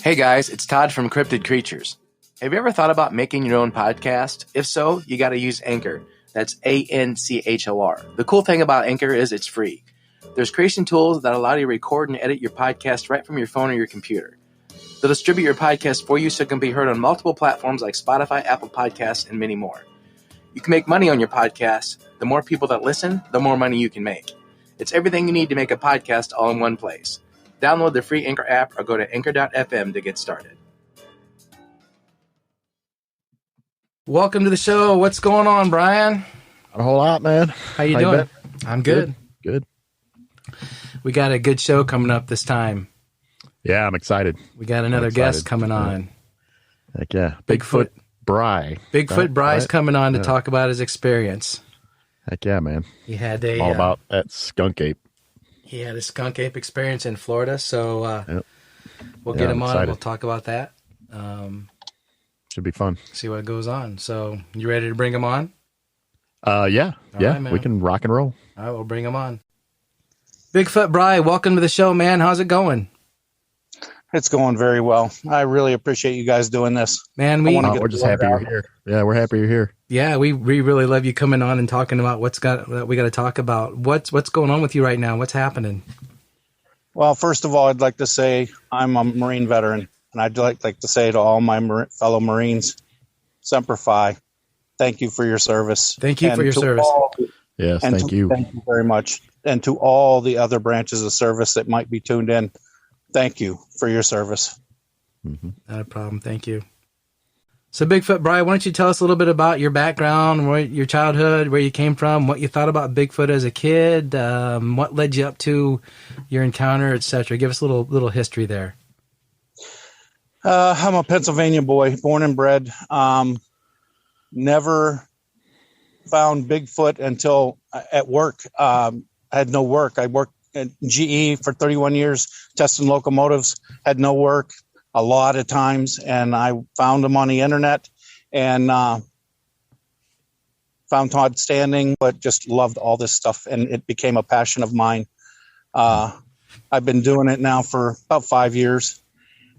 Hey guys, it's Todd from Cryptid Creatures. Have you ever thought about making your own podcast? If so, you got to use Anchor. That's Anchor. The cool thing about Anchor is it's free. There's creation tools that allow you to record and edit your podcast right from your phone or your computer. They'll distribute your podcast for you so it can be heard on multiple platforms like Spotify, Apple Podcasts, and many more. You can make money on your podcast. The more people that listen, the more money you can make. It's everything you need to make a podcast all in one place. Download the free Anchor app or go to anchor.fm to get started. Welcome to the show. What's going on, Brian? Not a whole lot, man. How you doing? I'm good. Good. We got a good show coming up this time. Yeah, I'm excited. We got another guest coming on. Heck yeah. Bigfoot Bri. Bigfoot Bri's coming on to talk about his experience. Heck yeah, man. He had all about that skunk ape. He had a skunk ape experience in Florida, so we'll get him on and we'll talk about that. Should be fun. See what goes on. So, you ready to bring him on? Yeah. Right, we can rock and roll. All right, we'll bring him on. Bigfoot Bri, welcome to the show, man. How's it going? It's going very well. I really appreciate you guys doing this. Man, we're just happy you're here. Yeah, we're happy you're here. Yeah, we really love you coming on and talking about we got to talk about. What's going on with you right now? What's happening? Well, first of all, I'd like to say I'm a Marine veteran, and I'd like to say to all my fellow Marines, Semper Fi, thank you for your service. Thank you for your service. Yes, thank you. Thank you very much. And to all the other branches of service that might be tuned in, thank you for your service. Mm-hmm. Not a problem. Thank you. So, Bigfoot Bri, why don't you tell us a little bit about your background, your childhood, where you came from, what you thought about Bigfoot as a kid, what led you up to your encounter, etc. Give us a little history there. I'm a Pennsylvania boy, born and bred. Never found Bigfoot until at work. I had no work. I worked at GE for 31 years, testing locomotives, had no work a lot of times, and I found them on the internet and found Todd Standing, but just loved all this stuff, and it became a passion of mine. I've been doing it now for about 5 years,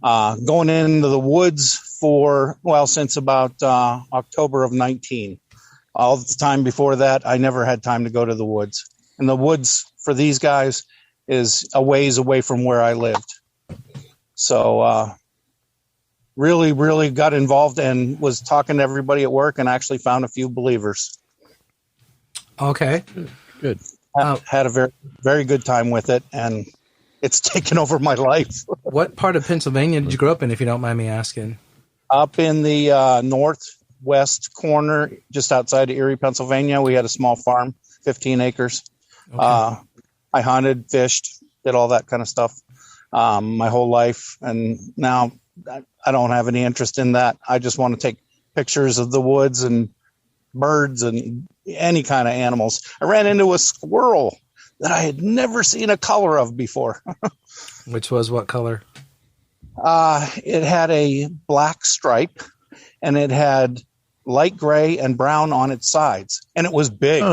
going into the woods since about October of 19. All the time before that, I never had time to go to the woods. And the woods for these guys is a ways away from where I lived. So really, really got involved and was talking to everybody at work and actually found a few believers. Okay. Good. Had a very, very good time with it, and it's taken over my life. What part of Pennsylvania did you grow up in, if you don't mind me asking? Up in the northwest corner, just outside of Erie, Pennsylvania. We had a small farm, 15 acres. Okay. I hunted, fished, did all that kind of stuff my whole life. And now I don't have any interest in that. I just want to take pictures of the woods and birds and any kind of animals. I ran into a squirrel that I had never seen a color of before. Which was what color? It had a black stripe, and it had light gray and brown on its sides, and it was big.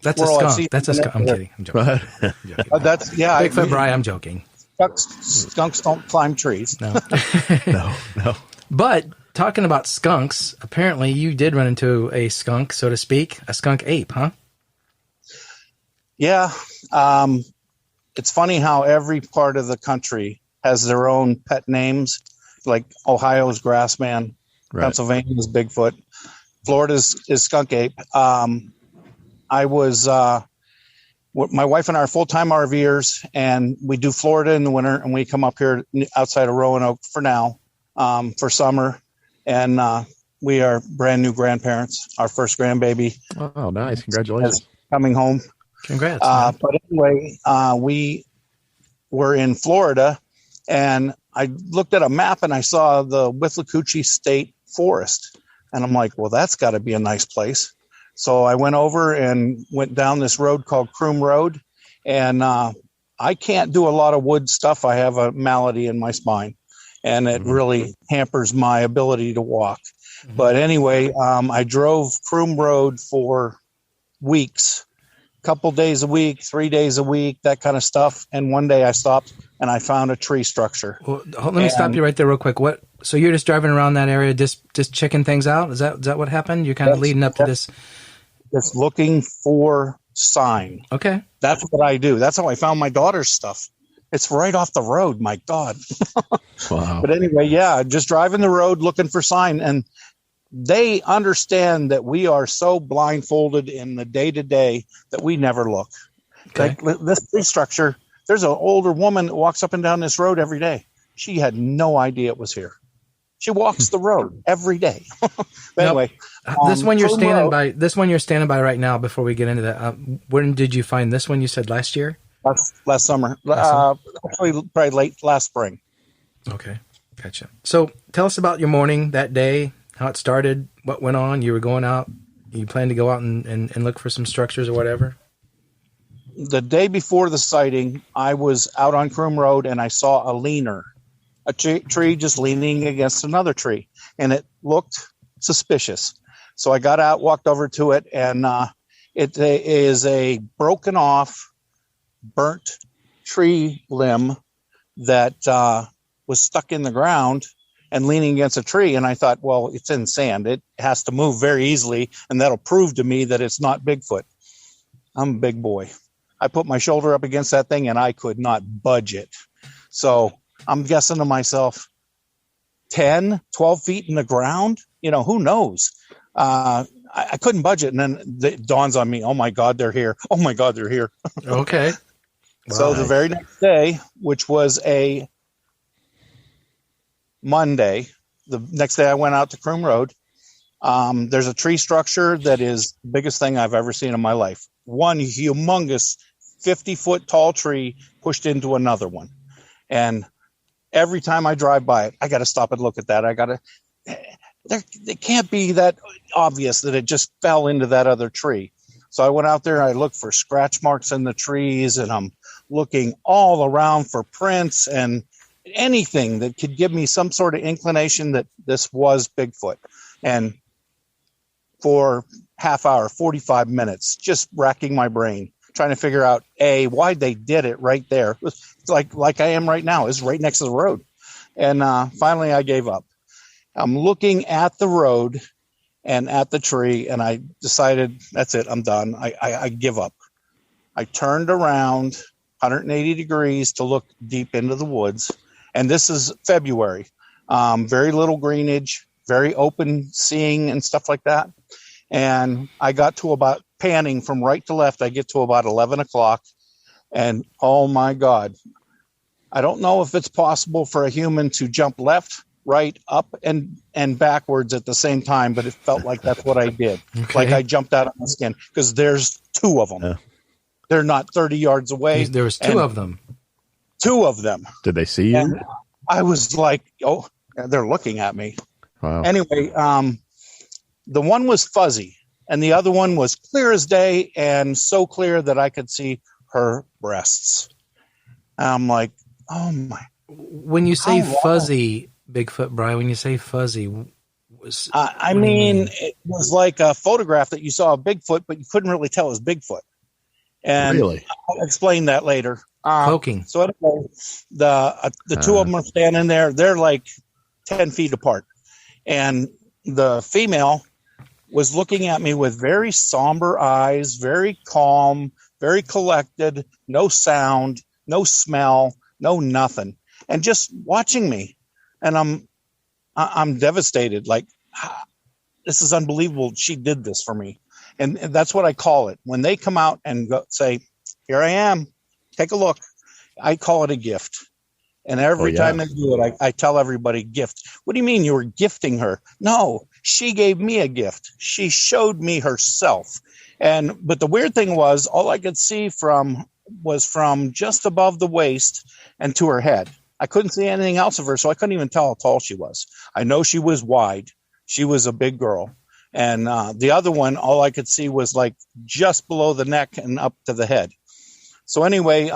That's a skunk. That's a skunk. I'm kidding. I'm joking. Bigfoot Bri, I'm joking. Skunks don't climb trees. No. No. But talking about skunks, apparently you did run into a skunk, so to speak, a skunk ape, huh? Yeah. It's funny how every part of the country has their own pet names. Like Ohio's Grassman, right. Pennsylvania's Bigfoot, Florida's is Skunk Ape. I was my wife and I are full-time RVers, and we do Florida in the winter, and we come up here outside of Roanoke for now for summer, and we are brand new grandparents. Our first grandbaby. Oh, nice! Congratulations! Coming home. Congrats! But anyway, we were in Florida, and I looked at a map and I saw the Withlacoochee State Forest, and I'm like, well, that's got to be a nice place. So I went over and went down this road called Croom Road, and I can't do a lot of wood stuff. I have a malady in my spine, and it really hampers my ability to walk. Mm-hmm. But anyway, I drove Croom Road for weeks, couple days a week, 3 days a week, that kind of stuff. And one day I stopped and I found a tree structure. Well, let me stop you right there real quick. So you're just driving around that area, just checking things out? Is that what happened? You're kind of leading up to this? Just looking for sign. Okay. That's what I do. That's how I found my daughter's stuff. It's right off the road. My God. Wow. But anyway, yeah, just driving the road looking for sign. And they understand that we are so blindfolded in the day-to-day that we never look. Okay. Like this tree structure, there's an older woman that walks up and down this road every day. She had no idea it was here. She walks the road every day. But anyway, this one you're standing by right now. Before we get into that, when did you find this one? You said last year. Last summer. Actually, probably late last spring. Okay, gotcha. So tell us about your morning that day. How it started. What went on? You were going out. You planned to go out and look for some structures or whatever. The day before the sighting, I was out on Croom Road and I saw a leaner. A tree just leaning against another tree, and it looked suspicious. So I got out, walked over to it, and it is a broken off, burnt tree limb that was stuck in the ground and leaning against a tree. And I thought, well, it's in sand. It has to move very easily, and that'll prove to me that it's not Bigfoot. I'm a big boy. I put my shoulder up against that thing, and I could not budge it. So I'm guessing to myself, 10, 12 feet in the ground, who knows? I couldn't budge it. And then it dawns on me, oh my God, they're here. Oh my God, they're here. Okay. So the very next day, which was a Monday, the next day I went out to Croom Road. There's a tree structure that is the biggest thing I've ever seen in my life. One humongous 50-foot tall tree pushed into another one. And every time I drive by it, I got to stop and look at that. It can't be that obvious that it just fell into that other tree. So I went out there and I looked for scratch marks in the trees, and I'm looking all around for prints and anything that could give me some sort of inclination that this was Bigfoot. And for half hour, 45 minutes, just racking my brain, trying to figure out why they did it right there. It's like I am right now. It's right next to the road. And finally I gave up. I'm looking at the road and at the tree, and I decided, that's it. I'm done. I give up. I turned around 180 degrees to look deep into the woods. And this is February. Very little greenage, very open seeing and stuff like that. And I got to about, panning from right to left, I get to about 11 o'clock. And oh my God, I don't know if it's possible for a human to jump left, right, up, and backwards at the same time, but it felt like that's what I did. Okay. Like I jumped out of my skin, because there's two of them. Yeah. They're not 30 yards away. There was two of them. Two of them. Did they see you? And I was like, oh, they're looking at me. Wow. Anyway, the one was fuzzy, and the other one was clear as day, and so clear that I could see her breasts. I'm like, oh my. When you say fuzzy, Bigfoot Bri, when you say fuzzy, I mean, it was like a photograph that you saw of Bigfoot, but you couldn't really tell it was Bigfoot. And really? I'll explain that later. Poking. So anyway, the two of them are standing there. They're like 10 feet apart. And the female was looking at me with very somber eyes, very calm, very collected, no sound, no smell, no nothing, and just watching me. And I'm devastated. Like, this is unbelievable. She did this for me. And that's what I call it. When they come out and say, here I am, take a look, I call it a gift. And every time they do it, I tell everybody, gift. What do you mean you were gifting her? No, she gave me a gift. She showed me herself. But the weird thing was, all I could see was from just above the waist and to her head. I couldn't see anything else of her, so I couldn't even tell how tall she was. I know she was wide. She was a big girl. And the other one, all I could see was like just below the neck and up to the head. So anyway,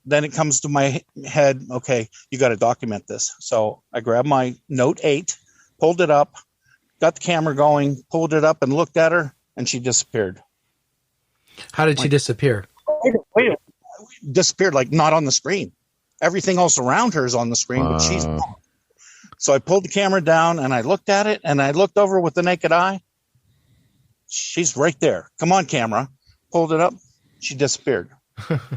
then it comes to my head, okay, you got to document this. So I grabbed my Note 8, pulled it up, got the camera going, pulled it up and looked at her, and she disappeared. How did she disappear? Wait, disappeared, like not on the screen. Everything else around her is on the screen, but she's not. So I pulled the camera down and I looked at it, and I looked over with the naked eye. She's right there. Come on, camera. Pulled it up. She disappeared.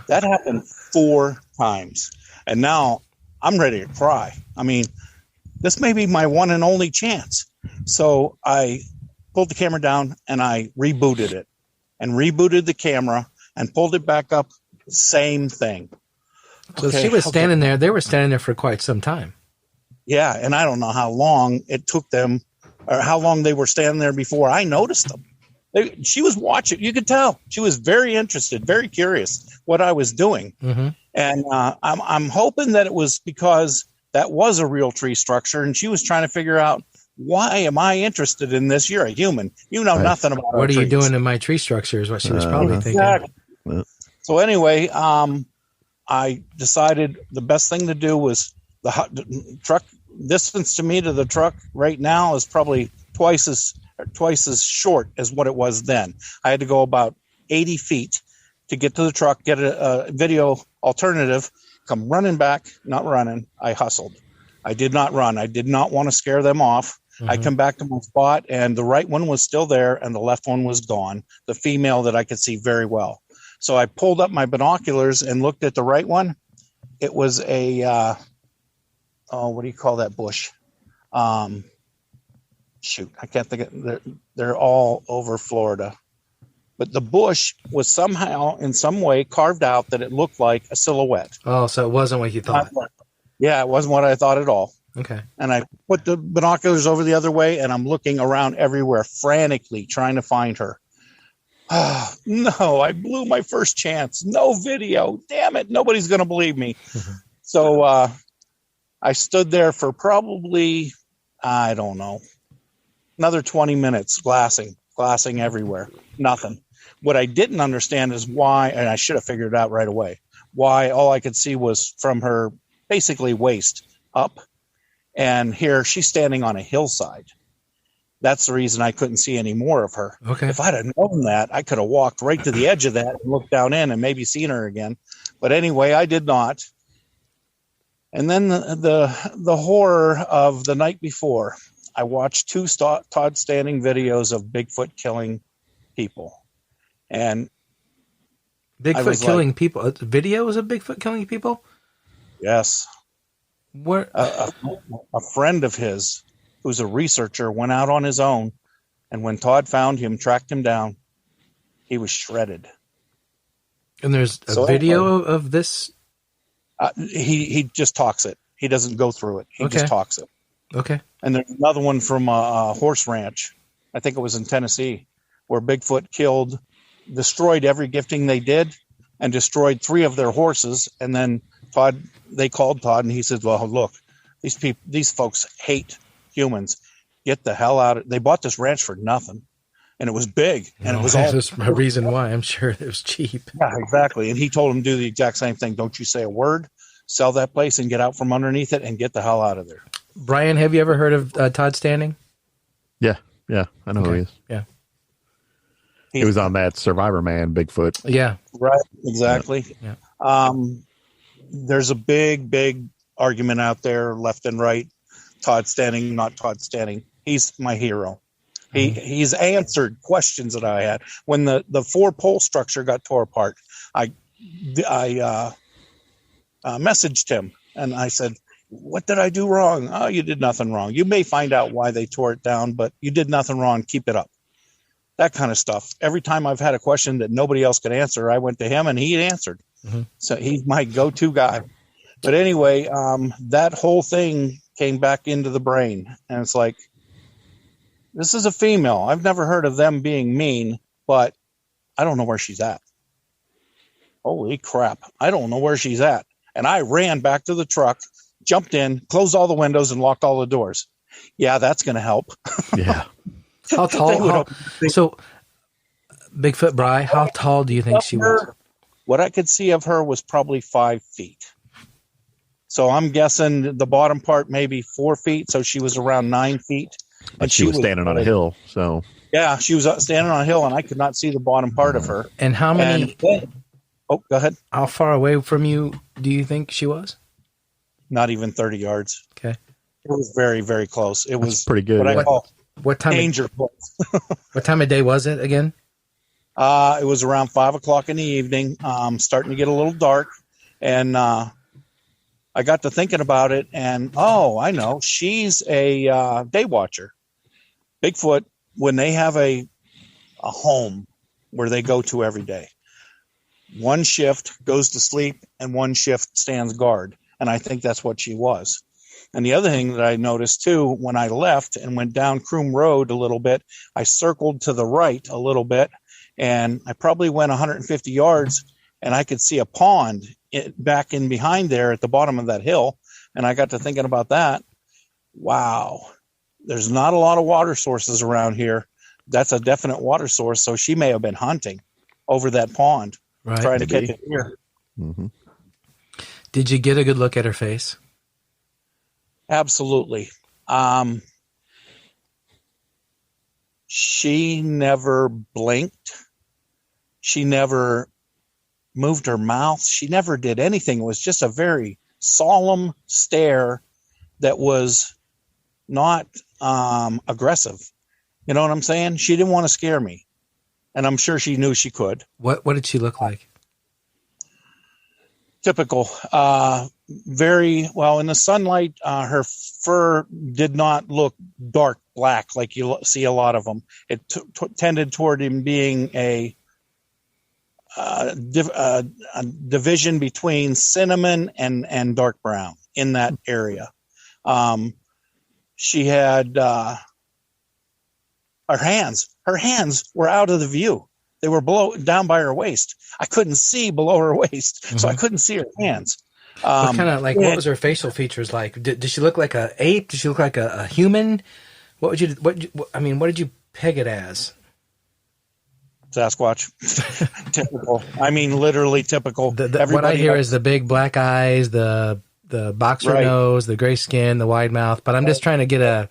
That happened 4 times. And now I'm ready to cry. I mean, this may be my one and only chance. So I pulled the camera down and I rebooted it and rebooted the camera and pulled it back up. Same thing. So she was standing there. They were standing there for quite some time. Yeah. And I don't know how long it took them or how long they were standing there before I noticed them. She was watching. You could tell she was very interested, very curious what I was doing. Mm-hmm. And I'm hoping that it was because that was a real tree structure. And she was trying to figure out, why am I interested in this? You're a human. You know nothing about what are trees. you doing in my tree structure is what she was probably thinking. Exactly. So anyway, I decided the best thing to do was the truck distance to me to the truck right now is probably twice as short as what it was then. I had to go about 80 feet to get to the truck, get a video alternative, come running back, not running. I hustled. I did not run. I did not want to scare them off. Mm-hmm. I come back to my spot, and the right one was still there, and the left one was gone, the female that I could see very well. So I pulled up my binoculars and looked at the right one. It was a, what do you call that bush? Shoot, I can't think of. They're all over Florida. But the bush was somehow, in some way, carved out that it looked like a silhouette. Oh, so it wasn't what you thought. Yeah, it wasn't what I thought at all. Okay. And I put the binoculars over the other way, and I'm looking around everywhere, frantically trying to find her. Oh, no, I blew my first chance. No video. Damn it. Nobody's going to believe me. Mm-hmm. So I stood there for probably, I don't know, another 20 minutes, glassing everywhere. Nothing. What I didn't understand is why, and I should have figured it out right away, why all I could see was from her basically waist up. And here she's standing on a hillside. That's the reason I couldn't see any more of her. Okay. If I'd have known that, I could have walked right to the edge of that and looked down in and maybe seen her again. But anyway, I did not. And then the horror of the night before, I watched 2 Todd Standing videos of Bigfoot killing people. And Bigfoot killing people? Videos of Bigfoot killing people? Yes. Where? A friend of his, who's a researcher, went out on his own, and when Todd found him, tracked him down, he was shredded. And there's a video of this? He just talks it. He doesn't go through it. He just talks it. Okay. And there's another one from a horse ranch. I think it was in Tennessee, where Bigfoot destroyed every gifting they did, and destroyed 3 of their horses. And then they called Todd, and he said, "Well, look, these folks hate humans. Get the hell out of." They bought this ranch for nothing, and it was big, and it was all. There's a reason why. I'm sure it was cheap. Yeah, exactly. And he told him to do the exact same thing. Don't you say a word. Sell that place and get out from underneath it and get the hell out of there. Brian, have you ever heard of Todd Standing? Yeah, I know who he is. Yeah. He was on that Survivor Man, Bigfoot. Yeah. Right, exactly. Yeah. There's a big argument out there, left and right. Todd Standing, not Todd Standing. He's my hero. He's answered questions that I had. When the 4-pole structure got tore apart, I messaged him, and I said, "What did I do wrong?" "Oh, you did nothing wrong. You may find out why they tore it down, but you did nothing wrong. Keep it up." That kind of stuff. Every time I've had a question that nobody else could answer, I went to him and he answered. Mm-hmm. So he's my go-to guy. But anyway, that whole thing came back into the brain. And it's like, this is a female. I've never heard of them being mean, but I don't know where she's at. Holy crap. I don't know where she's at. And I ran back to the truck, jumped in, closed all the windows, and locked all the doors. Yeah, that's going to help. Yeah. How tall? So, Bigfoot Bri, how tall do you think she was? What I could see of her was probably 5 feet. So I'm guessing the bottom part maybe 4 feet. So she was around 9 feet. And she was standing on a hill. So yeah, she was standing on a hill, and I could not see the bottom part of her. And how many? Oh, go ahead. How far away from you do you think she was? not even 30 yards. Okay. It was very, very close. It was pretty good. What I call what time? Danger close. What time of day was it again? It was around 5:00 in the evening, starting to get a little dark, and I got to thinking about it. And I know, she's a day watcher. Bigfoot, when they have a home where they go to every day, one shift goes to sleep and one shift stands guard, and I think that's what she was. And the other thing that I noticed too, when I left and went down Croom Road a little bit, I circled to the right a little bit, and I probably went 150 yards, and I could see a pond back in behind there at the bottom of that hill. And I got to thinking about that. Wow, there's not a lot of water sources around here. That's a definite water source. So she may have been hunting over that pond, right, trying to catch a deer. Mm-hmm. Did you get a good look at her face? Absolutely. She never blinked. She never moved her mouth. She never did anything. It was just a very solemn stare that was not aggressive. You know what I'm saying? She didn't want to scare me, and I'm sure she knew she could. What did she look like? Typical. Very well in the sunlight. Her fur did not look dark black like you see a lot of them. It tended toward him being a division between cinnamon and dark brown in that area. She had her hands were out of the view. They were down by her waist. I couldn't see below her waist, so I couldn't see her hands. What kind of what was her facial features like? Did she look like an ape? Did she look like a human? What did you peg it as? Sasquatch. Typical. I mean, literally typical. What I hear is the big black eyes, the boxer nose, the gray skin, the wide mouth. But I'm just trying to get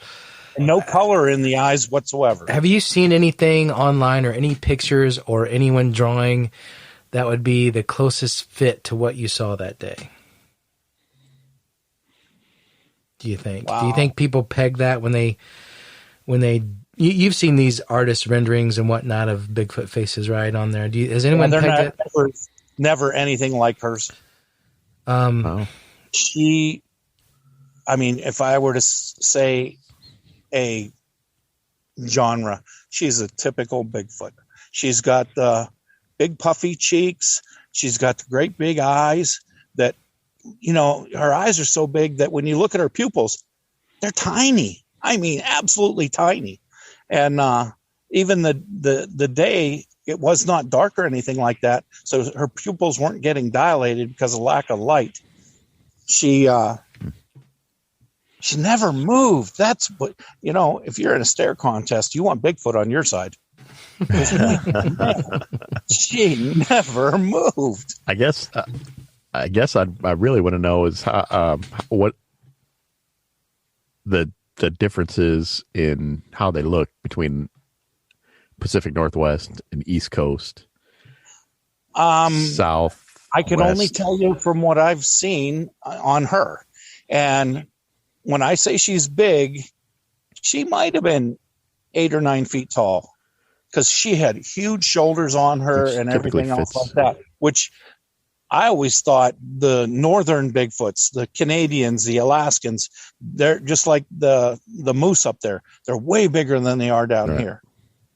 no color in the eyes whatsoever. Have you seen anything online or any pictures or anyone drawing that would be the closest fit to what you saw that day? Do you think? Wow. Do you think people peg that when they you've seen these artist renderings and whatnot of Bigfoot faces, right, on there? Has anyone pegged it? Never anything like hers. She, I mean, if I were to say a genre, she's a typical Bigfoot. She's got the big puffy cheeks. She's got the great big eyes that, her eyes are so big that when you look at her pupils, they're tiny. I mean, absolutely tiny. And even the day, it was not dark or anything like that. So her pupils weren't getting dilated because of lack of light. She never moved. That's what, if you're in a stare contest, you want Bigfoot on your side. She never moved. I guess I really want to know is how, what the difference is in how they look between Pacific Northwest and East Coast. South. I can only tell you from what I've seen on her. And when I say she's big, she might have been 8 or 9 feet tall because she had huge shoulders on her and everything else like that, which I always thought the northern Bigfoots, the Canadians, the Alaskans, they're just like the moose up there. They're way bigger than they are down here.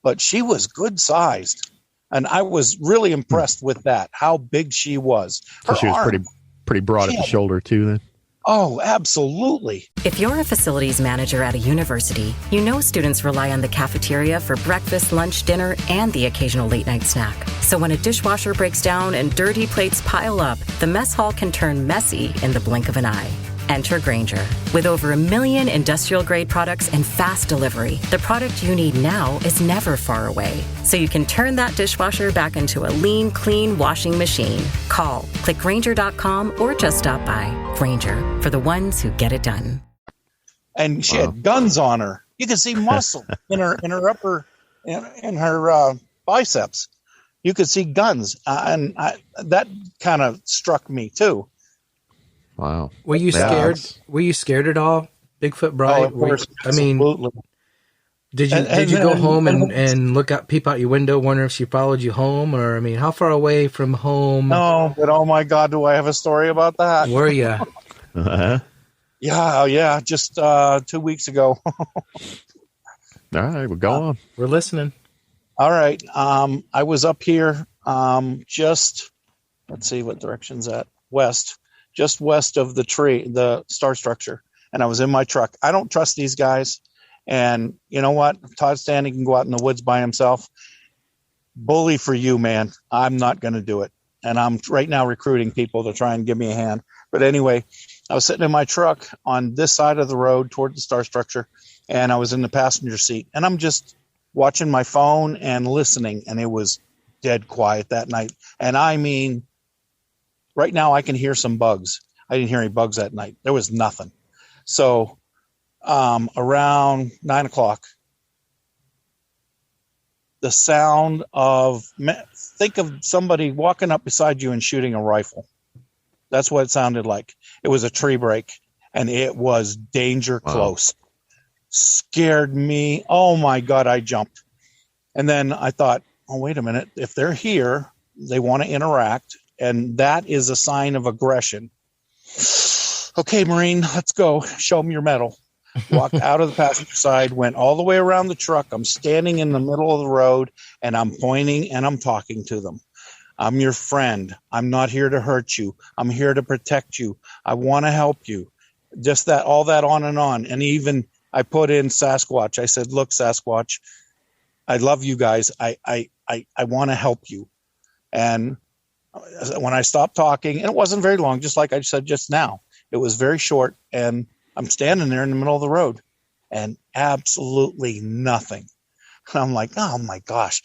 But she was good sized. And I was really impressed with that, how big she was. So she was pretty broad at the shoulder too then? Oh, absolutely. If you're a facilities manager at a university, you know students rely on the cafeteria for breakfast, lunch, dinner, and the occasional late-night snack. So when a dishwasher breaks down and dirty plates pile up, the mess hall can turn messy in the blink of an eye. Enter Grainger. With over 1 million industrial-grade products and fast delivery, the product you need now is never far away. So you can turn that dishwasher back into a lean, clean washing machine. Call, click Grainger.com, or just stop by. Grainger, for the ones who get it done. And she had guns on her. You could see muscle in her upper, in her biceps. You could see guns, and that kind of struck me too. Wow. Were you scared? Were you scared at all, Bigfoot Bri? Oh, of course. Absolutely. Did you go home and look out, peep out your window, wonder if she followed you home, or I mean, how far away from home? No, but oh my God, do I have a story about that? Were you? Yeah, just 2 weeks ago. All right, well, go on. We're listening. All right, I was up here, just let's see what direction's at west, just west of the star structure, and I was in my truck. I don't trust these guys. And you know what? Todd Stanley can go out in the woods by himself. Bully for you, man. I'm not going to do it. And I'm right now recruiting people to try and give me a hand. But anyway, I was sitting in my truck on this side of the road toward the star structure, and I was in the passenger seat. And I'm just watching my phone and listening, and it was dead quiet that night. And I mean, right now I can hear some bugs. I didn't hear any bugs that night. There was nothing. So around 9 o'clock, the sound of, think of somebody walking up beside you and shooting a rifle. That's what it sounded like. It was a tree break, and it was danger close. Wow. Scared me. Oh my God, I jumped. And then I thought, oh, wait a minute. If they're here, they want to interact, and that is a sign of aggression. Okay, Marine, let's go. Show them your medal. Walked out of the passenger side, went all the way around the truck. I'm standing in the middle of the road, and I'm pointing and I'm talking to them. I'm your friend. I'm not here to hurt you. I'm here to protect you. I want to help you. Just that, all that on and on. And even I put in Sasquatch. I said, look, Sasquatch, I love you guys. I want to help you. And when I stopped talking, and it wasn't very long, just like I said just now, it was very short, and I'm standing there in the middle of the road and absolutely nothing. And I'm like, oh my gosh,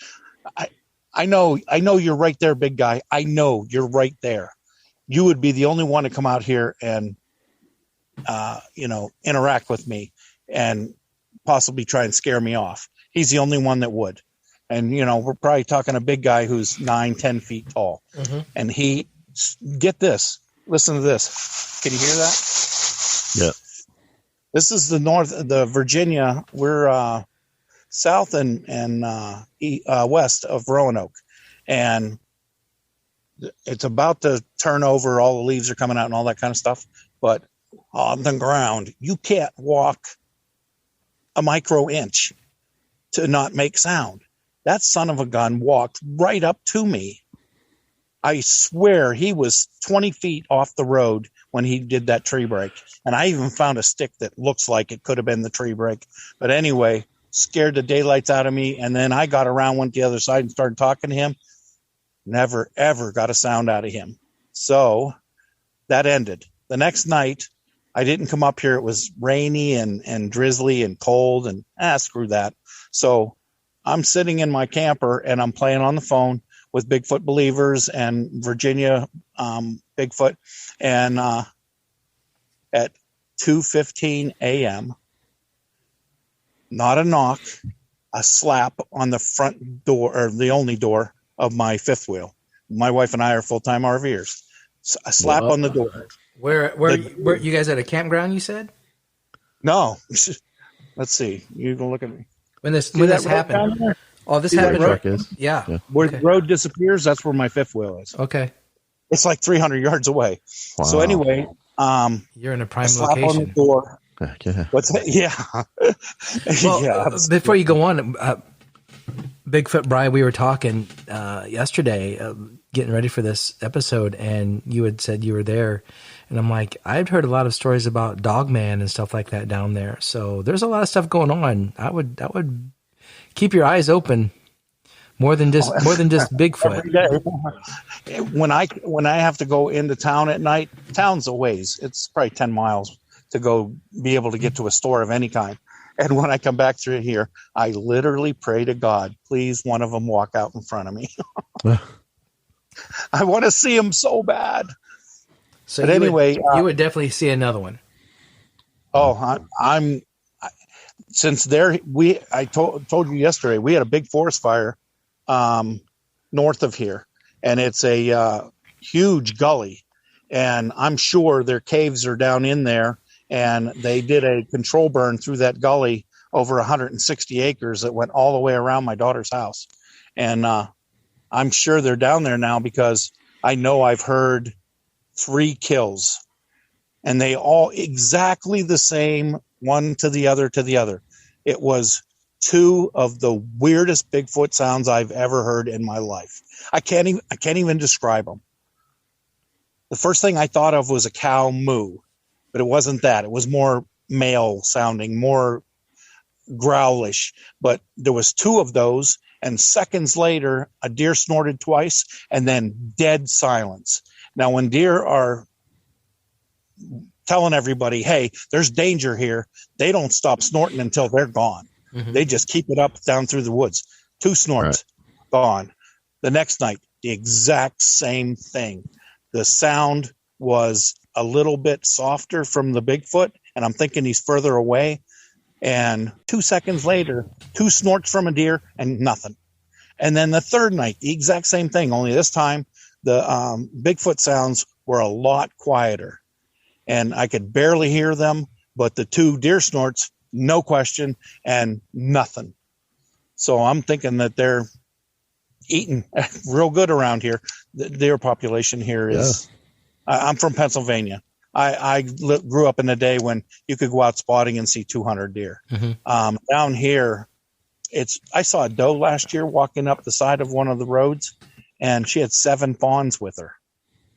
I know you're right there, big guy. I know you're right there. You would be the only one to come out here and, interact with me and possibly try and scare me off. He's the only one that would. And, we're probably talking a big guy who's 9-10 feet tall. Mm-hmm. And get this, listen to this. Can you hear that? Yeah. This is the Virginia. We're south and west of Roanoke, and it's about to turn over. All the leaves are coming out and all that kind of stuff. But on the ground, you can't walk a micro inch to not make sound. That son of a gun walked right up to me. I swear he was 20 feet off the road when he did that tree break. And I even found a stick that looks like it could have been the tree break. But anyway, scared the daylights out of me. And then I got around, went the other side and started talking to him. Never, ever got a sound out of him. So that ended. The next night, I didn't come up here. It was rainy and drizzly and cold, and screw that. So I'm sitting in my camper and I'm playing on the phone with Bigfoot Believers and Virginia Bigfoot. And at 2:15 a.m., not a knock, a slap on the front door, or the only door of my fifth wheel. My wife and I are full-time RVers. A slap on the door. Where you guys at a campground, you said? No. Let's see. You can look at me. When this happened. Oh, this happened. Yeah. Where the road disappears, that's where my fifth wheel is. Okay. It's like 300 yards away. Wow. So anyway, you're in a prime slap location. on the door. Yeah. What's that? Yeah. Well, yeah. Before you go on, Bigfoot Bri, we were talking yesterday, getting ready for this episode, and you had said you were there, and I'm like, I've heard a lot of stories about Dogman and stuff like that down there. So there's a lot of stuff going on. I would keep your eyes open. More than just Bigfoot. When I have to go into town at night, town's a ways. It's probably 10 miles to go be able to get to a store of any kind. And when I come back through here, I literally pray to God, please one of them walk out in front of me. I want to see them so bad. So but anyway, you would definitely see another one. Oh, since there, I told you yesterday, we had a big forest fire north of here, and it's a huge gully, And I'm sure their caves are down in there, and they did a control burn through that gully over 160 acres that went all the way around my daughter's house. And I'm sure they're down there now, because I know I've heard 3 kills, and they all exactly the same, one to the other to the other. It was 2 of the weirdest Bigfoot sounds I've ever heard in my life. I can't even describe them. The first thing I thought of was a cow moo, but it wasn't that. It was more male sounding, more growlish. But there was 2 of those, and seconds later, a deer snorted twice, and then dead silence. Now, when deer are telling everybody, hey, there's danger here, they don't stop snorting until they're gone. Mm-hmm. They just keep it up down through the woods. 2 snorts, gone. The next night, the exact same thing. The sound was a little bit softer from the Bigfoot, and I'm thinking he's further away. And 2 seconds later, 2 snorts from a deer and nothing. And then the third night, the exact same thing, only this time the Bigfoot sounds were a lot quieter. And I could barely hear them, but the 2 deer snorts, no question, and nothing. So I'm thinking that they're eating real good around here. The deer population here is, I'm from Pennsylvania. I grew up in a day when you could go out spotting and see 200 deer. Mm-hmm. Down here, I saw a doe last year walking up the side of one of the roads, and she had 7 fawns with her.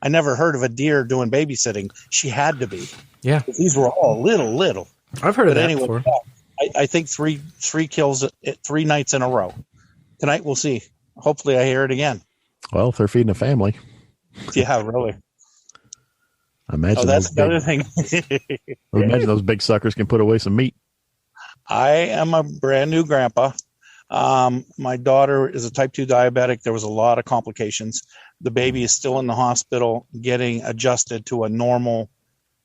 I never heard of a deer doing babysitting. She had to be. Yeah. These were all little. I've heard of that before. I think three kills 3 nights in a row. Tonight we'll see. Hopefully I hear it again. Well, if they're feeding a family. Yeah, really. I imagine that's the other thing. Imagine those big suckers can put away some meat. I am a brand new grandpa. My daughter is a type 2 diabetic. There was a lot of complications. The baby is still in the hospital getting adjusted to a normal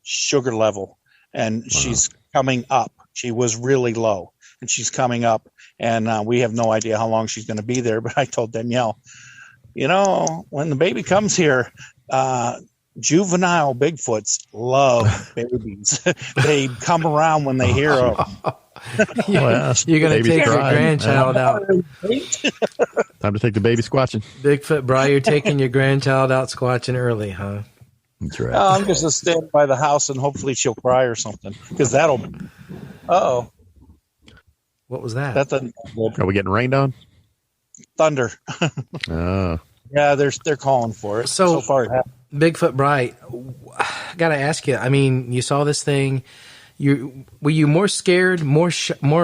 sugar level, and she's coming up. She was really low, and she's coming up, and we have no idea how long she's going to be there. But I told Danielle, when the baby comes here, juvenile Bigfoots love babies. They come around when they hear them. You're going to take your grandchild out. Time to take the baby squatching. Bigfoot Bri, you're taking your grandchild out squatching early, huh? That's right. I'm just going to stand by the house and hopefully she'll cry or something. Because that'll... Uh-oh. What was that? That's a... Are we getting rained on? Thunder. Oh. Yeah, they're calling for it. So far it happened. Bigfoot Bri, I got to ask you, I mean, you saw this thing... Were you more scared, more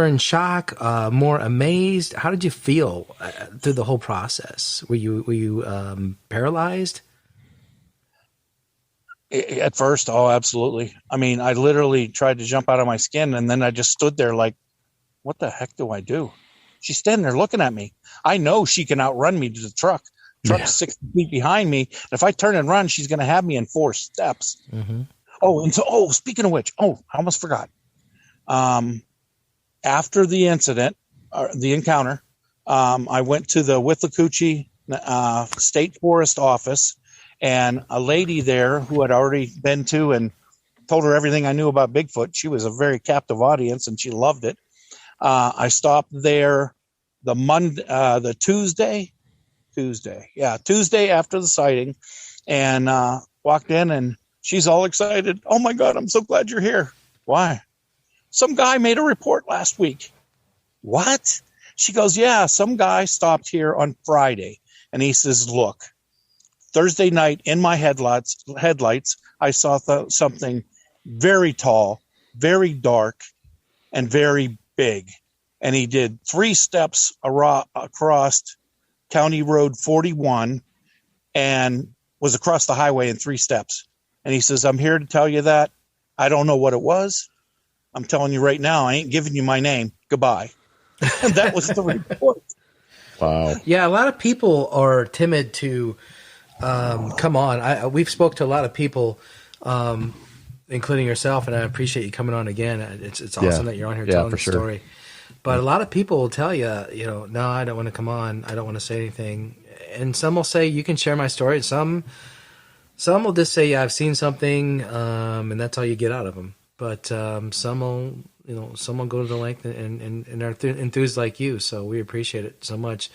in shock, more amazed? How did you feel through the whole process? Were you paralyzed? At first, absolutely. I mean, I literally tried to jump out of my skin, and then I just stood there like, what the heck do I do? She's standing there looking at me. I know she can outrun me to the truck. Truck's 6 feet behind me. If I turn and run, she's going to have me in 4 steps. Mm-hmm. Speaking of which, I almost forgot. After the incident, the encounter, I went to the Withlacoochee State Forest office, and a lady there who had already been to and told her everything I knew about Bigfoot. She was a very captive audience, and she loved it. I stopped there the Tuesday after the sighting, and walked in, and she's all excited. Oh, my God, I'm so glad you're here. Why? Some guy made a report last week. What? She goes, yeah, some guy stopped here on Friday. And he says, look, Thursday night in my headlights, I saw something very tall, very dark, and very big. And he did 3 steps across County Road 41 and was across the highway in 3 steps. And he says, I'm here to tell you that. I don't know what it was. I'm telling you right now, I ain't giving you my name. Goodbye. And that was the report. Wow. Yeah, a lot of people are timid to come on. We've spoke to a lot of people, including yourself, and I appreciate you coming on again. It's awesome that you're on here telling the story. But a lot of people will tell you, no, I don't want to come on. I don't want to say anything. And some will say, you can share my story. Some Some will just say, "Yeah, I've seen something," and that's all you get out of them. But some will go to the length and are enthused like you. So we appreciate it so much.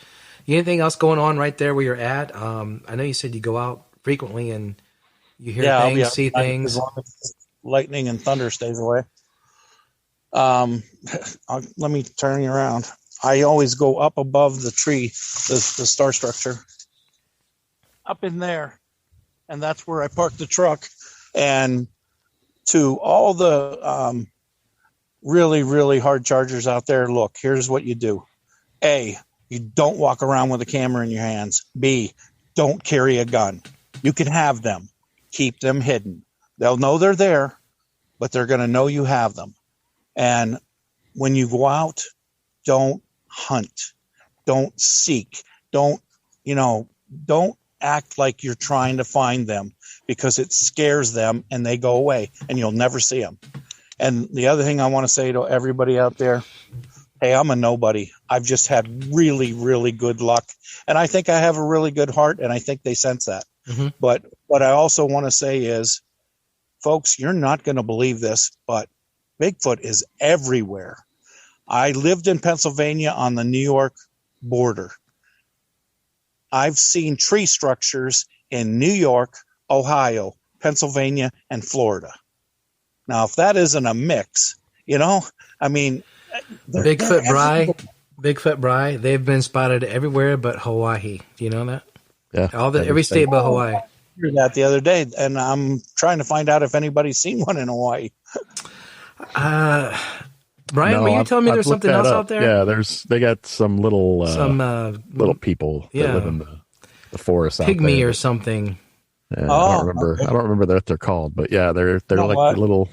Anything else going on right there where you're at? I know you said you go out frequently and you hear things, see things. As long as lightning and thunder stays away. Let me turn you around. I always go up above the tree, the star structure, up in there, and that's where I park the truck. And to all the really, really hard chargers out there, look, here's what you do. A, you don't walk around with a camera in your hands. B, don't carry a gun. You can have them. Keep them hidden. They'll know they're there, but they're going to know you have them. And when you go out, don't hunt. Don't seek. Don't act like you're trying to find them, because it scares them and they go away and you'll never see them. And the other thing I want to say to everybody out there, hey, I'm a nobody. I've just had really, really good luck. And I think I have a really good heart, and I think they sense that. Mm-hmm. But what I also want to say is, folks, you're not going to believe this, but Bigfoot is everywhere. I lived in Pennsylvania on the New York border. I've seen tree structures in New York, Ohio, Pennsylvania, and Florida. Now, if that isn't a mix, I mean... Bigfoot Bri, they've been spotted everywhere but Hawaii. Do you know that? Yeah. Every state but Hawaii. I heard that the other day, and I'm trying to find out if anybody's seen one in Hawaii. Brian, were you telling me there's something else out there? Yeah, they got some little little people that live in the forest out there. Pygmy or something. Yeah, I don't remember what they're called, but yeah, they're like little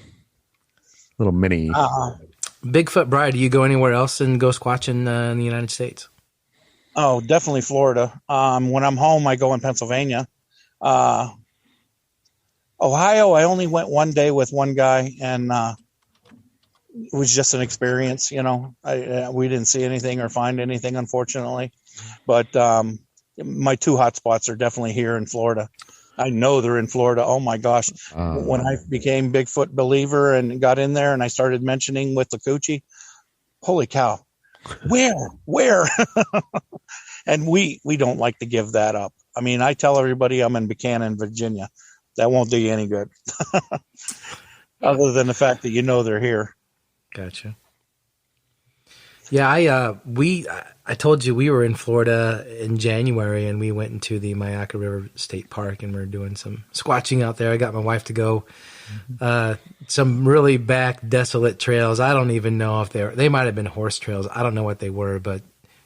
mini. Bigfoot Bri, do you go anywhere else and go squatching in the United States? Oh, definitely Florida. When I'm home, I go in Pennsylvania. Ohio, I only went one day with one guy, and it was just an experience. We didn't see anything or find anything, unfortunately. But my two hot spots are definitely here in Florida. I know they're in Florida. Oh my gosh. When I became Bigfoot believer and got in there and I started mentioning with the coochie, holy cow, where? And we don't like to give that up. I mean, I tell everybody I'm in Buchanan, Virginia. That won't do you any good. Other than the fact that they're here. Gotcha. Yeah, I told you we were in Florida in January, and we went into the Myakka River State Park, and we're doing some squatching out there. I got my wife to go some really back desolate trails. I don't even know if they might have been horse trails. I don't know what they were, but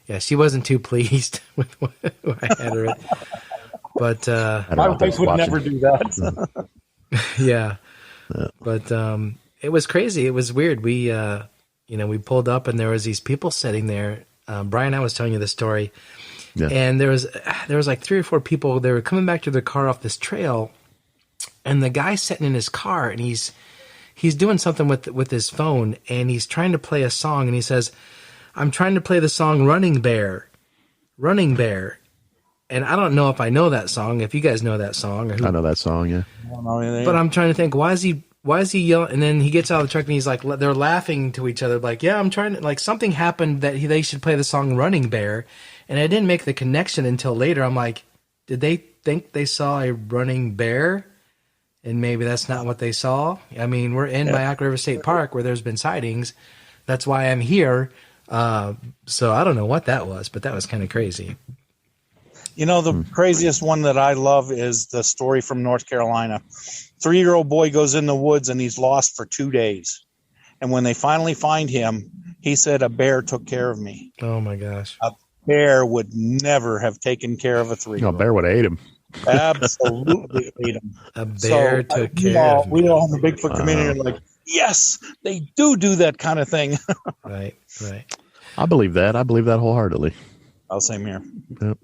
yeah, she wasn't too pleased with what I had her at. But my wife would never do that. Yeah, but it was crazy. It was weird. We we pulled up and there was these people sitting there. Brian, I was telling you the story, and there was like 3 or 4 people. They were coming back to their car off this trail, and the guy's sitting in his car, and he's doing something with his phone, and he's trying to play a song, and he says, "I'm trying to play the song Running Bear, Running Bear." And I don't know if I know that song. If you guys know that song, I know that song. Yeah, but I'm trying to think, why is he yelling? And then he gets out of the truck and he's like, they're laughing to each other. Like, yeah, I'm trying to, like, something happened that they should play the song Running Bear. And I didn't make the connection until later. I'm like, did they think they saw a running bear? And maybe that's not what they saw. I mean, we're in Myakka River State Park where there's been sightings. That's why I'm here. So I don't know what that was, but that was kind of crazy. The craziest one that I love is the story from North Carolina. 3-year-old boy goes in the woods and he's lost for 2 days. And when they finally find him, he said, "A bear took care of me." Oh my gosh. A bear would never have taken care of a 3-year-old. No, a bear would have ate him. Absolutely ate him. A bear took care of me. We all in the Bigfoot community are like, yes, they do that kind of thing. Right. I believe that. I believe that wholeheartedly. I'll same here. Yep.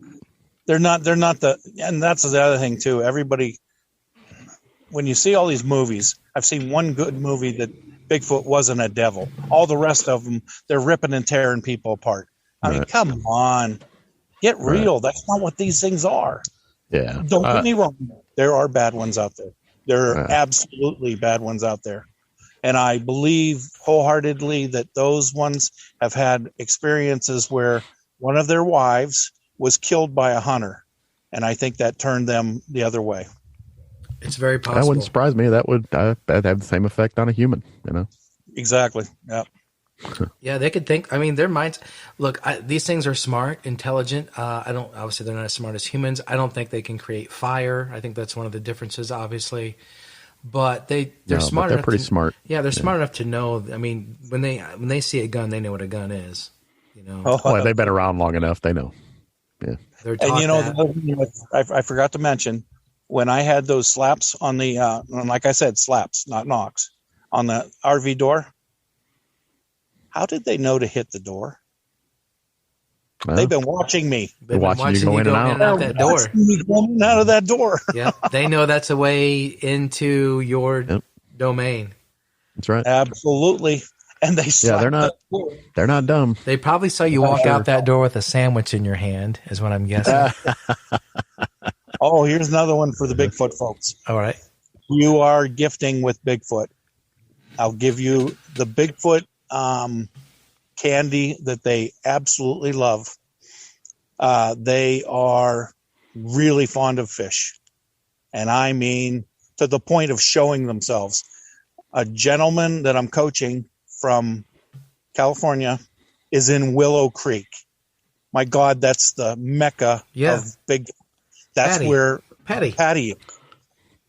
They're not and that's the other thing too. Everybody, when you see all these movies, I've seen one good movie that Bigfoot wasn't a devil. All the rest of them, they're ripping and tearing people apart. I mean, come on, get real. Right. That's not what these things are. Yeah. Don't get me wrong. There are bad ones out there. There are absolutely bad ones out there. And I believe wholeheartedly that those ones have had experiences where one of their wives was killed by a hunter. And I think that turned them the other way. It's very possible. That wouldn't surprise me. That'd have the same effect on a human, you know? Exactly. Yeah. Yeah, they could think. I mean, their minds. Look, these things are smart, intelligent. Obviously, they're not as smart as humans. I don't think they can create fire. I think that's one of the differences, obviously. But they're smart. They're pretty smart. Yeah, they're smart enough to know. I mean, when they see a gun, they know what a gun is. You know. Well, they've been around long enough. They know. Yeah. They're taught that. I forgot to mention when I had those slaps on the, like I said, slaps, not knocks, on the RV door. How did they know to hit the door? Well, they've been watching me. They've been watching you go in and out that door. Me going out of that door. Yeah, they know that's a way into your domain. That's right. Absolutely. And they they're not dumb. They probably saw you walk out that door with a sandwich in your hand, is what I'm guessing. Oh, here's another one for the Bigfoot folks. All right. You are gifting with Bigfoot. I'll give you the Bigfoot candy that they absolutely love. They are really fond of fish. And I mean, to the point of showing themselves. A gentleman that I'm coaching from California is in Willow Creek. My God, that's the mecca of big. That's Patty. Where Patty.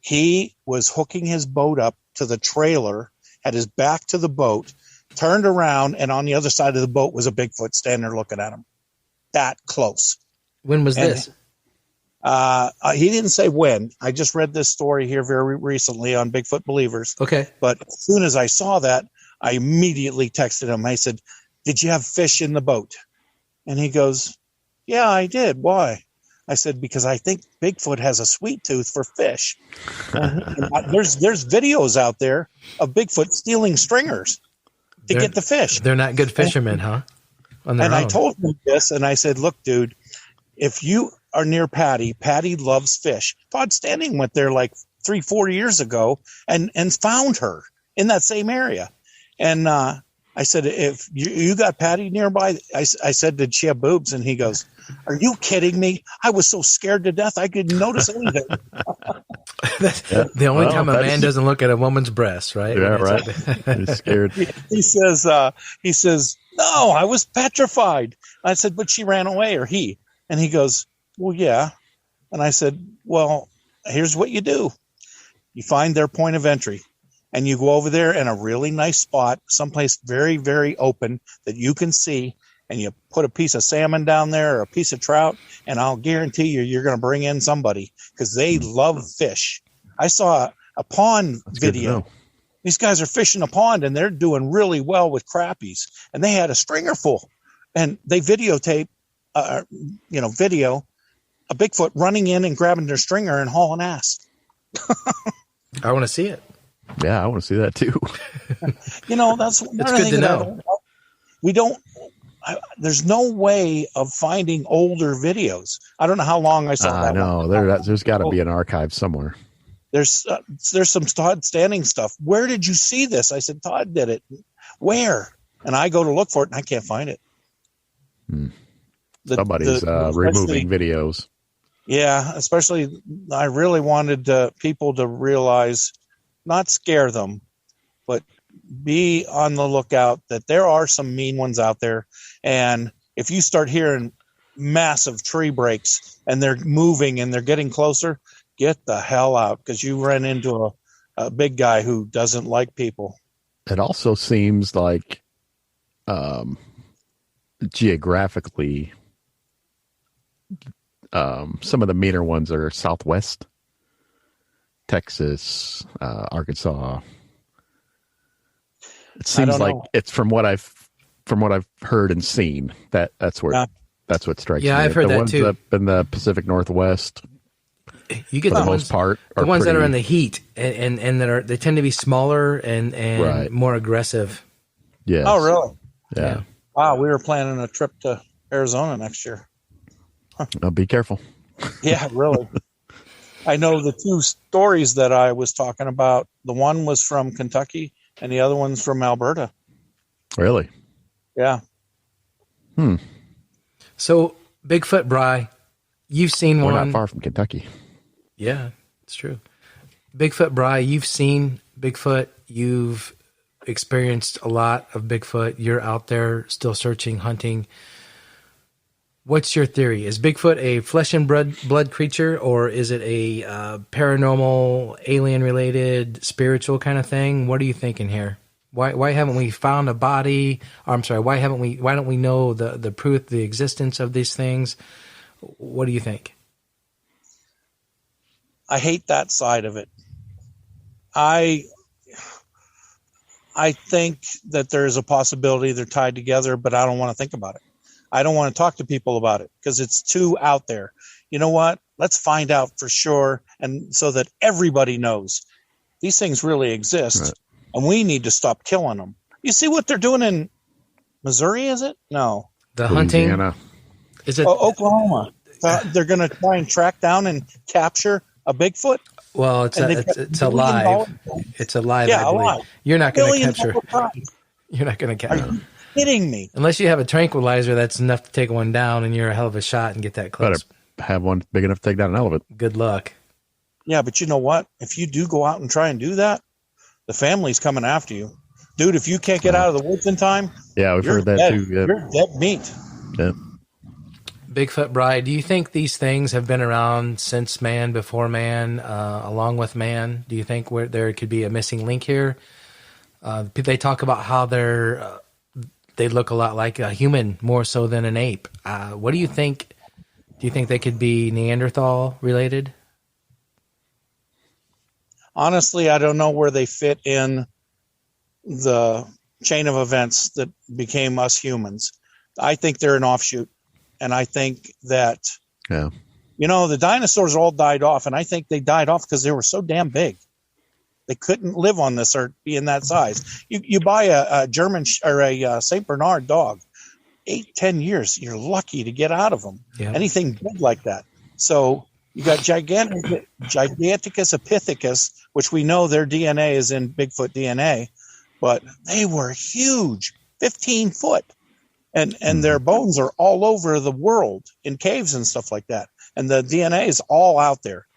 He was hooking his boat up to the trailer, had his back to the boat, turned around, and on the other side of the boat was a Bigfoot standing there looking at him. That close. When was this? He didn't say when. I just read this story here very recently on Bigfoot Believers. Okay. But as soon as I saw that, I immediately texted him. I said, "Did you have fish in the boat?" And he goes, "Yeah, I did. Why?" I said, "Because I think Bigfoot has a sweet tooth for fish." There's videos out there of Bigfoot stealing stringers to get the fish. They're not good fishermen, huh? I told him this, and I said, "Look, dude, if you are near Patty loves fish." Todd Standing went there like 3-4 years ago and found her in that same area. And I said, "If you got Patty nearby," I said, "Did she have boobs?" And he goes, "Are you kidding me? I was so scared to death I couldn't notice anything." The only time a man doesn't look at a woman's breasts, right? Yeah, right. He's scared. He says, "No, I was petrified." I said, "But she ran away," or he. And he goes, "Well, yeah." And I said, "Well, here's what you do. You find their point of entry. And you go over there in a really nice spot, someplace very, very open that you can see, and you put a piece of salmon down there or a piece of trout, and I'll guarantee you're going to bring in somebody because they love fish." I saw a pond video. These guys are fishing a pond, and they're doing really well with crappies, and they had a stringer full, and they videotape, video a Bigfoot running in and grabbing their stringer and hauling ass. I want to see it. Yeah, I want to see that too. That's good to know. We don't. There's no way of finding older videos. I don't know how long I saw that. I know there's got to be an archive somewhere. There's some Todd Standing stuff. Where did you see this? I said, "Todd did it." Where? And I go to look for it, and I can't find it. Somebody's removing videos. Yeah, especially I really wanted people to realize, not scare them, but be on the lookout that there are some mean ones out there. And if you start hearing massive tree breaks and they're moving and they're getting closer, get the hell out, because you ran into a big guy who doesn't like people. It also seems like geographically, some of the meaner ones are Southwest Texas, Arkansas. It seems like it's from what I've heard and seen. That's what strikes me. Yeah, I've heard the that ones too. Up in the Pacific Northwest, you get for the most part, the ones that are in the heat and they tend to be smaller and more aggressive. Yeah. Oh, really? Yeah. Wow, we were planning a trip to Arizona next year. Be careful. Yeah, really. I know the two stories that I was talking about. The one was from Kentucky, and the other one's from Alberta. Really? Yeah. So, Bigfoot Bri, you've seen We're one. not far from Kentucky. Yeah, it's true. Bigfoot Bri, you've seen Bigfoot. You've experienced a lot of Bigfoot. You're out there still searching, hunting. What's your theory? Is Bigfoot a flesh and blood creature, or is it a paranormal, alien-related, spiritual kind of thing? What are you thinking here? Why haven't we found a body? Or, I'm sorry. Why don't we know the proof, the existence of these things? What do you think? I hate that side of it. I think that there's a possibility they're tied together, but I don't want to think about it. I don't want to talk to people about it because it's too out there. You know what? Let's find out for sure, and so that everybody knows these things really exist, right. And we need to stop killing them. You see what they're doing in Missouri? Is it? No, the hunting. Is it Oklahoma? They're going to try and track down and capture a Bigfoot. Well, it's alive. It's alive. Yeah, I believe. alive. You're not going to capture. You're not going to capture. Are you kidding me? Unless you have a tranquilizer that's enough to take one down, and you're a hell of a shot and get that close. Better have one big enough to take down an elephant. Good luck. Yeah, but you know what? If you do go out and try and do that, the family's coming after you, dude. If you can't get out of the woods in time, yeah, we've heard that dead. too. Yeah. You're dead meat. Yeah. Bigfoot Bri, do you think these things have been around since man, before man, along with man? Do you think there could be a missing link here? They talk about how they look a lot like a human more so than an ape. What do you think? Do you think they could be Neanderthal related? Honestly, I don't know where they fit in the chain of events that became us humans. I think they're an offshoot. And I think that, the dinosaurs all died off. And I think they died off because they were so damn big. They couldn't live on this earth being that size. You buy a German or a St. Bernard dog, 8-10 years, you're lucky to get out of them. Yeah. Anything big like that. So you got Giganticus epithecus, which we know their DNA is in Bigfoot DNA, but they were huge, 15 foot. And their bones are all over the world in caves and stuff like that. And the DNA is all out there.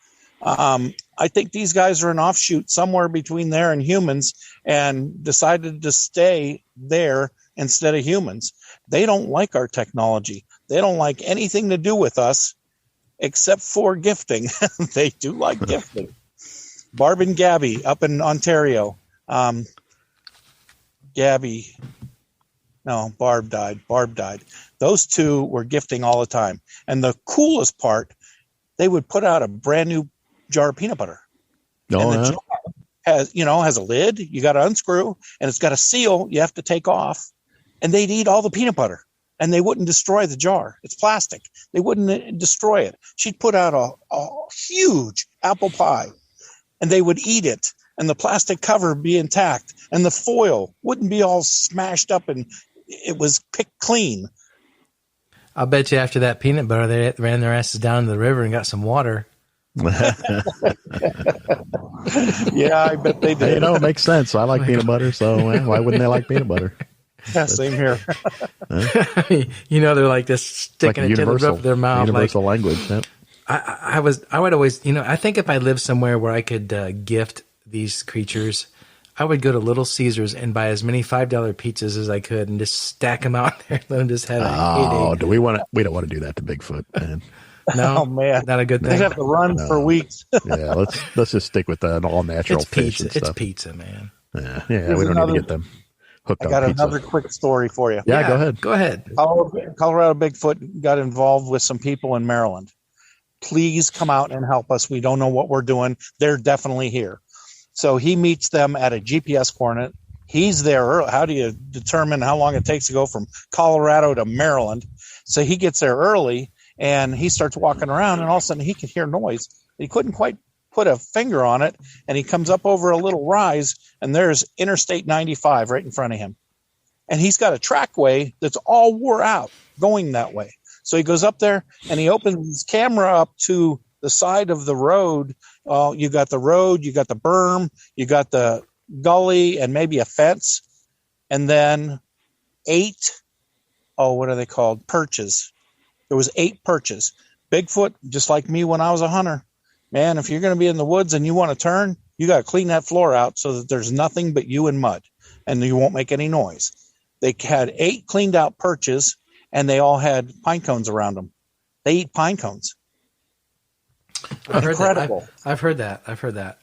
I think these guys are an offshoot somewhere between there and humans and decided to stay there instead of humans. They don't like our technology. They don't like anything to do with us except for gifting. They do like gifting. Barb and Gabby up in Ontario. Barb died. Those two were gifting all the time. And the coolest part, they would put out a brand new jar of peanut butter. Oh, and the jar has a lid. You got to unscrew, and it's got a seal you have to take off. And they'd eat all the peanut butter, and they wouldn't destroy the jar. It's plastic. They wouldn't destroy it. She'd put out a huge apple pie, and they would eat it, and the plastic cover would be intact, and the foil wouldn't be all smashed up, and it was picked clean. I'll bet you after that peanut butter, they ran their asses down to the river and got some water. Yeah, I bet they did. It makes sense. I like peanut butter, so why wouldn't they like peanut butter? Yeah, same here. They're like this sticking it to the roof of their mouth. Universal language. Yep. I would always, I think if I lived somewhere where I could gift these creatures, I would go to Little Caesars and buy as many $5 pizzas as I could and just stack them out there. Let them just have a heyday. We don't want to do that to Bigfoot, man. No, oh, man, not a good thing. They have to run for weeks. Yeah, let's just stick with the all natural fish and stuff. It's pizza, man. Yeah, we don't need to get them hooked on pizza. I got another quick story for you. Yeah, Go ahead. Colorado Bigfoot got involved with some people in Maryland. Please come out and help us. We don't know what we're doing. They're definitely here. So he meets them at a GPS coordinate. He's there early. How do you determine how long it takes to go from Colorado to Maryland? So he gets there early, and he starts walking around, and all of a sudden he can hear noise. He couldn't quite put a finger on it, and he comes up over a little rise, and there's Interstate 95 right in front of him. And he's got a trackway that's all wore out going that way. So he goes up there, and he opens his camera up to the side of the road, you got the road, you got the berm, you got the gully, and maybe a fence, and then 8, what are they called? Perches. There was 8 perches. Bigfoot, just like me when I was a hunter, man, if you're going to be in the woods and you want to turn, you got to clean that floor out so that there's nothing but you and mud, and you won't make any noise. They had 8 cleaned out perches, and they all had pine cones around them. They eat pine cones. Incredible. I've heard that. I've heard that.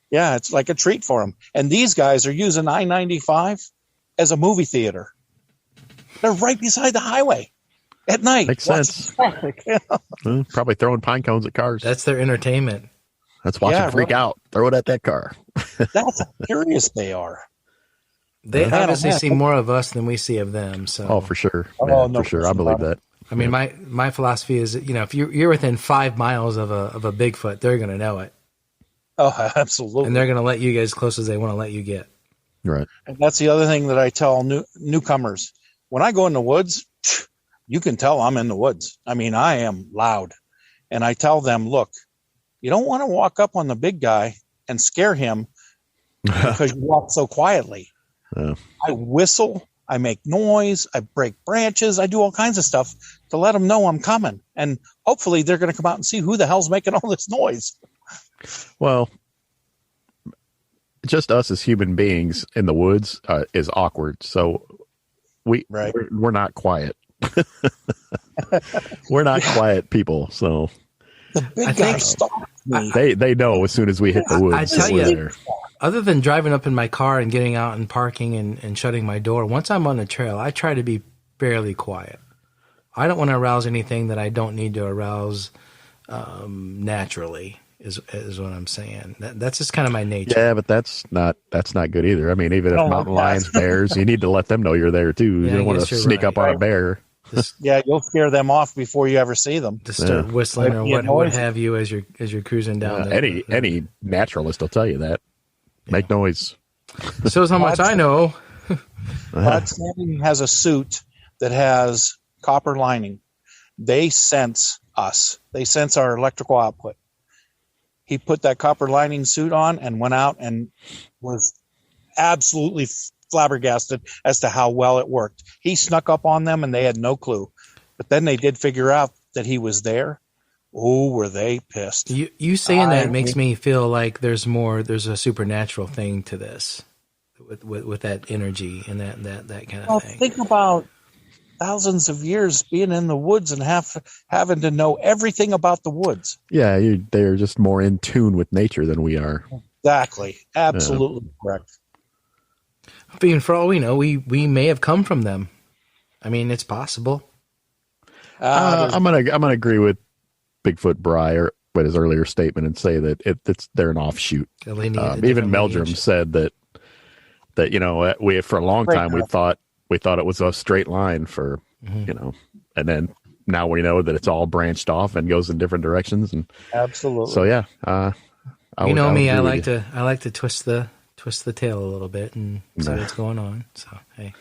Yeah, it's like a treat for them. And these guys are using I-95 as a movie theater. They're right beside the highway at night. Makes sense. Well, probably throwing pine cones at cars. That's their entertainment. Let's watch them freak out. Throw it at that car. That's how curious they are. They obviously see more of us than we see of them. So. Oh, for sure. Yeah, no, for sure. I believe that. I mean, my philosophy is, if you're within 5 miles of a Bigfoot, they're going to know it. Oh, absolutely. And they're going to let you get as close as they want to let you get. Right. And that's the other thing that I tell newcomers. When I go in the woods, you can tell I'm in the woods. I mean, I am loud. And I tell them, look, you don't want to walk up on the big guy and scare him because you walk so quietly. I whistle, I make noise, I break branches, I do all kinds of stuff to let them know I'm coming. And hopefully they're going to come out and see who the hell's making all this noise. Well, just us as human beings in the woods is awkward. So we're not quiet. We're not quiet people. So the big guy stalks me. They know as soon as we hit the woods. I tell you, other than driving up in my car and getting out and parking and shutting my door, once I'm on the trail, I try to be fairly quiet. I don't want to arouse anything that I don't need to arouse naturally. Is what I'm saying. That's just kind of my nature. Yeah, but that's not good either. I mean, even if mountain lions, bears, you need to let them know you're there too. Yeah, you don't want to sneak up on a bear. You'll scare them off before you ever see them. Just start whistling or what have you as you're cruising down there. Any naturalist will tell you that. Make noise. Shows how much I know. Rod Standing has a suit that has copper lining. They sense us. They sense our electrical output. He put that copper lining suit on and went out and was absolutely flabbergasted as to how well it worked. He snuck up on them and they had no clue. But then they did figure out that he was there. Oh, were they pissed. You saying that makes me feel like there's a supernatural thing to this with that energy and that kind of thing. Think about thousands of years being in the woods and having to know everything about the woods. Yeah, they're just more in tune with nature than we are. Exactly. Absolutely correct. Being for all we know, we may have come from them. I mean, it's possible. I'm gonna agree with Bigfoot Bri or with his earlier statement and say that they're an offshoot. Even Meldrum said that we for a long time we thought it was a straight line for and then now we know that it's all branched off and goes in different directions. And absolutely. So yeah, I like to twist the tail a little bit and see what's going on. So hey,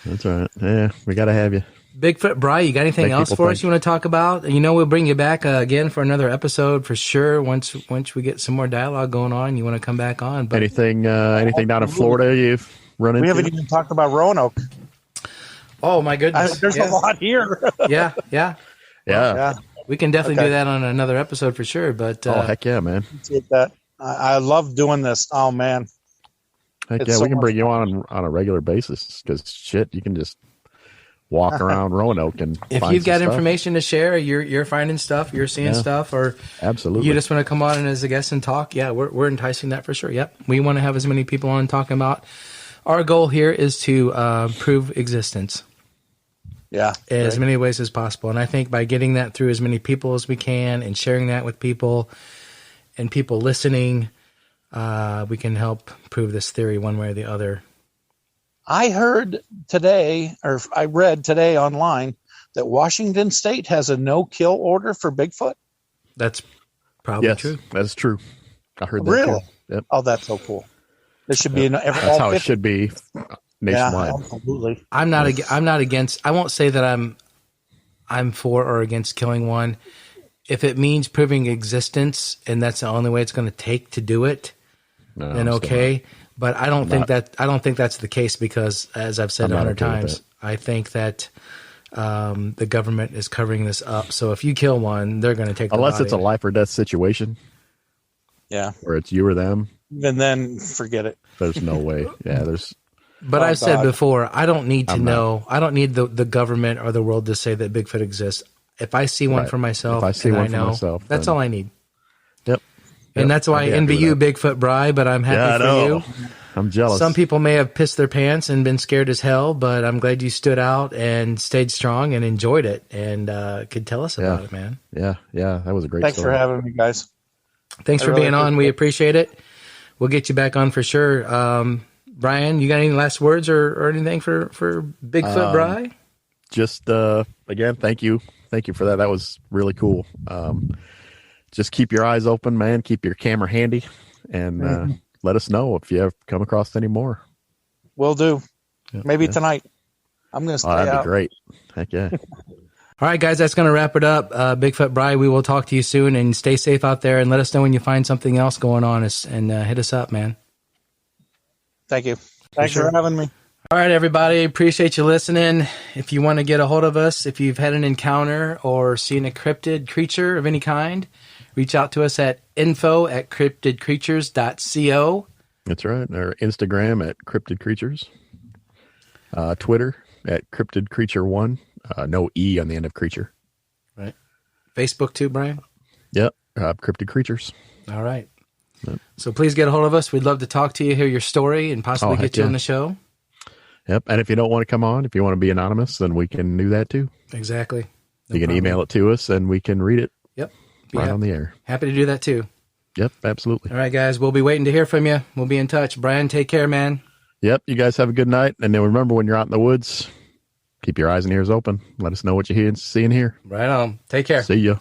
that's all right. Yeah, we gotta have you. Bigfoot Bri, you got anything else for us you want to talk about? We'll bring you back again for another episode for sure. Once we get some more dialogue going on, you want to come back on. But anything down in Florida you've run into? We haven't even talked about Roanoke. Oh my goodness, there's a lot here. Yeah. We can definitely do that on another episode for sure. But heck yeah, man! I love doing this. Oh man, heck yeah, we can bring you on a regular basis because shit, you can just walk around Roanoke and if you've got information to share, you're finding stuff, you're seeing stuff, or absolutely you just want to come on as a guest and talk. Yeah, we're enticing that for sure. Yep, we want to have as many people on talking about. Our goal here is to prove existence. Yeah, as many ways as possible, and I think by getting that through as many people as we can and sharing that with people and people listening, we can help prove this theory one way or the other. I heard today, or I read today online, that Washington State has a no-kill order for Bigfoot. That's probably true. That's true. I heard that. Really? Yep. Oh, that's so cool. There should be that's how it should be nationwide. Yeah, absolutely. I'm not against. I won't say that I'm for or against killing one. if it means proving existence and that's the only way it's going to take to do it, then okay. But I don't think that's the case because, as I've said 100 times, I think that the government is covering this up. So if you kill one, they're going to take the unless body. it's a life or death situation. Yeah. Or it's you or them. And then forget it. There's no way. Yeah, there's. But I've said before, I don't need to know. I don't need the government or the world to say that Bigfoot exists. If I see one for myself, that's all I need. Yep. And that's why I envy you, Bigfoot Bri, but I'm happy for you. I'm jealous. Some people may have pissed their pants and been scared as hell, but I'm glad you stood out and stayed strong and enjoyed it and could tell us about it, man. Yeah. That was a great Thanks story. for having me, guys. Thanks for being on. We appreciate it. We'll get you back on for sure. Brian, you got any last words or anything for Bigfoot Bri? Just, again, thank you. Thank you for that. That was really cool. Just keep your eyes open, man. Keep your camera handy and let us know if you ever come across any more. Will do. Maybe tonight. I'm going to stay that'd out. be great. Heck yeah. All right, guys, that's going to wrap it up. Bigfoot Bri, we will talk to you soon, and stay safe out there, and let us know when you find something else going on, and hit us up, man. Thank you. Thanks for having me. All right, everybody, appreciate you listening. If you want to get a hold of us, if you've had an encounter or seen a cryptid creature of any kind, reach out to us at info@cryptidcreatures.co. That's right. Or Instagram at Cryptid Creatures. Twitter at Cryptid Creature 1. No E on the end of creature. Right. Facebook too, Brian? Yep. Cryptid Creatures. All right. Yep. So please get a hold of us. We'd love to talk to you, hear your story, and possibly get you on the show. Yep. And if you don't want to come on, if you want to be anonymous, then we can do that too. Exactly. You can email it to us and we can read it. Yep. On the air. Happy to do that too. Yep. Absolutely. All right, guys. We'll be waiting to hear from you. We'll be in touch. Brian, take care, man. Yep. You guys have a good night. And then remember, when you're out in the woods, keep your eyes and ears open. Let us know what you see and hear. Right on. Take care. See ya.